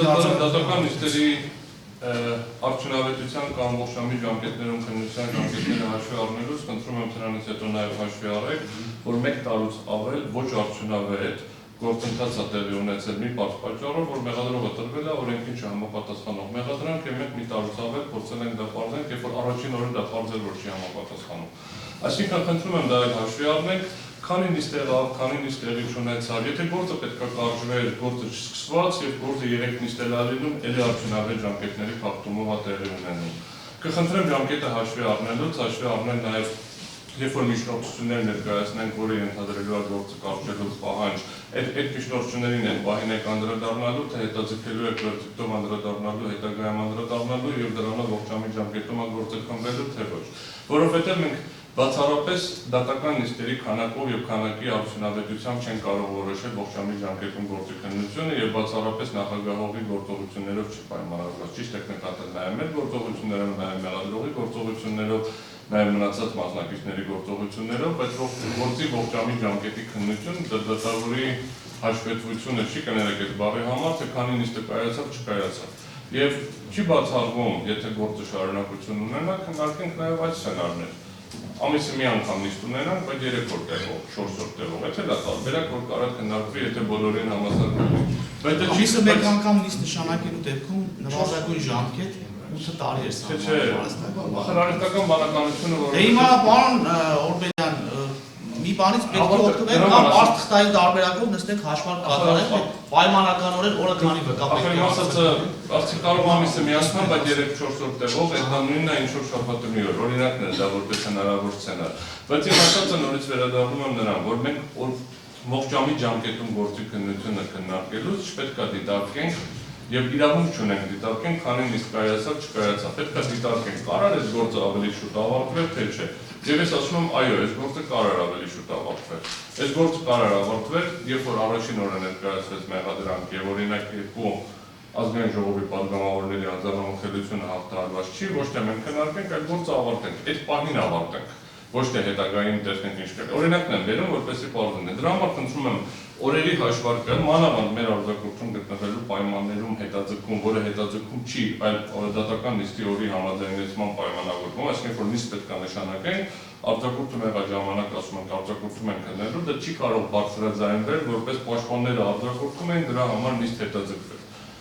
դատական նիստերի արդյունավետության կամ ողջամի ժամկետներում քննության ժամկետները հաշվի առնելուց խնդրում եմ դրանից հետո նաև հաշվի առեք, որ 1 տարուց ավել ոչ արդյունավետ գործընթաց է տեղի ունեցել մի բարձ պատճառով, որ մեղադրողը տրվել է օրենքին չհամապատասխանող մեղադրանք եւ մենք մի տարուց ավել փորձել ենք դա պարզենք, երբ որ առաջին օրը դա պարզել որ չի համապատասխանում։ Այսինքն խնդրում եմ դա հաշվի առնենք, քանի նիստ եղավ, քանի նիստ տեղի չունեցավ, եթե գործը պետք է կարժվեր, գործը չսկսված եւ գործը 3 նիստ է լինում, ելի արդյունավետ ժամկետների խախտումով է տեղի ունենում։ Կխնդրեմ ժամկետը հաշվի առնելուց, հաշվի առնել նաեւ երբ որ միջնորդություններ ներկայացնենք, որը ենթադրելու է գործը կարճելու պահանջ, այդ միջնորդություններին են պահին եք անդրադառնալու, թե հետաձգելու եք վերջիկտով անդրադառնալու, հետագայում անդրադառնալու եւ դրանով ողջամիտ ժամկետում գործը քննելու, թե ոչ։ Որովհետեւ մենք բացառապես դատական նիստերի քանակով եւ քանակի արդյունավետությամբ չեն կարող որոշել ողջամիտ ժամկետում գործի քննությունը եւ բացառապես նախագահողի գործողություններով չպայմանավորված։ Ճիշտ եք նկատել նաեւ մեր գործողություններով, նաեւ մեղադրողի գործողություններով, նաեւ մնացած մասնակիցների գործողություններով, բայց գործի ողջամիտ ժամկետի քննություն դատավորի հաշվետվությունը չի կներեք այդ բառի համար, թե քանի նիստը կայացավ, չկայացավ։ Եվ չի բացառվում, եթե գործը շարունակություն ունենա, քննարկենք նաեւ այդ սցենարներ։ Ամիսը մի անգամ նիստ ունենանք, բայց 3-րդ տեղով, 4-րդ տեղով, եթե դա տարբերակ, որ կարող քննարկվի, եթե բոլորին համասարվի։ Բայց ամիսը մեկ անգամ նիստ նշանակելու դեպքում նվազագույն ժամկետ 8 տարի է սահմանված։ Խրարեստական բանականությունը, որ հիմա պարոն Օրբելյան, մի բանից պետք է օգտվենք կամ արթղթային տարբերակով նստենք հաշվարկ կատարենք, պայմանականորեն օրը քանի վկա պետք է ասածը, ասի կարող ամիսը մի անգամ, բայց 3-4 տեղով, այդ նույնն է ինչ որ շաբաթը մի օր, օրինակն է դա որպես հնարավոր սցենար։ Բայց իմ ասածը նորից վերադառնում եմ նրան, որ մենք ողջամիտ ժամկետում գործի քննությունը քննարկելուց չպետք է դիտարկենք եւ իրավունք չունենք դիտարկենք, քանի նիստ կայացավ, չկայացավ, պետք է դիտարկենք, կարար այս գործը ավելի շուտ ավարտվել, թե չէ։ Եվ ես ասում եմ, այո, այս գործը կարող ավելի շուտ ավարտվել։ Այս գործը կարող ավարտվել, երբ որ առաջին օրը ներկայացվեց մեղադրանք եւ օրինակ երկու ազգային ժողովի падգամավորների անձնամխելիությունը հաղթահարված չի, ոչ թե մենք քննարկենք, այլ գործը ավարտենք, այդ պահին ավարտենք, ոչ թե հետագայում տեսնենք ինչ կա։ Օրինակն եմ բերում, որպեսզի պարզեն։ Դրա համար խնդրում եմ օրերի հաշվարկը մանավանդ մեր արձակուրդում գտնվելու պայմաններում հետաձգում, որը հետաձգում չի, այլ դատական նիստի օրի համաձայնեցման պայմանավորվում, այսինքն որ նիստ պետք է նշանակենք, արձակուրդում եղած ժամանակ ասում ենք արձակուրդում են քննելու, դա չի կարող բարձրաձայնվել, որպես պաշտպանները արձակուրդում են, դրա համար նիստ հետաձգվել։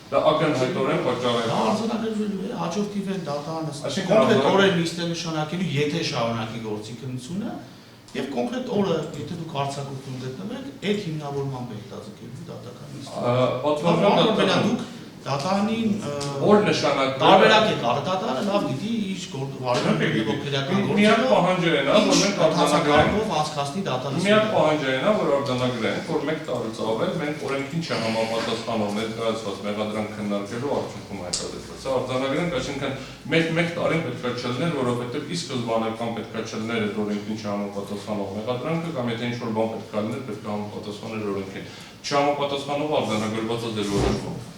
Դա ակնհայտորեն պատճառ է։ Արձանագրվելու է, հաջորդ իվեն դատարանը կոնկրետ օրեր նիստ է նշանակելու, եթե շարունակի գործի քննությունը, եւ կոնկրետ օրը, եթե դուք արձակուրդում գտնվեք, այդ հիմնավորմամբ է հետաձգելու դատական նիստը։ Դուք դատարանին օր նշանակվել տարբերակ եք արել, դատարանը լավ գիտի ինչ վարժանքների ողջերական գործը։ Միակ պահանջը այն է, որ մենք արձանագրելով անցկացնի դատարանը։ Միակ պահանջը այն է, որ արձանագրենք, որ 1 տարուց ավել մենք օրենքին չհամապատասխանող ներկայացված մեղադրանք քննարկելու արդյունքում հայտարարվեց։ Սա արձանագրենք, այսինքն 1 տարին պետք է չլներ, որովհետեւ ի սկզբանական պետք է չլներ այդ օրենքին չհամապատասխանող մեղադրանքը կամ եթե ինչ-որ բան պետք է լիներ, պետք է համապատասխաներ օրենքին։ Չհամապատասխանող արձանագրված է դեր որոշվում։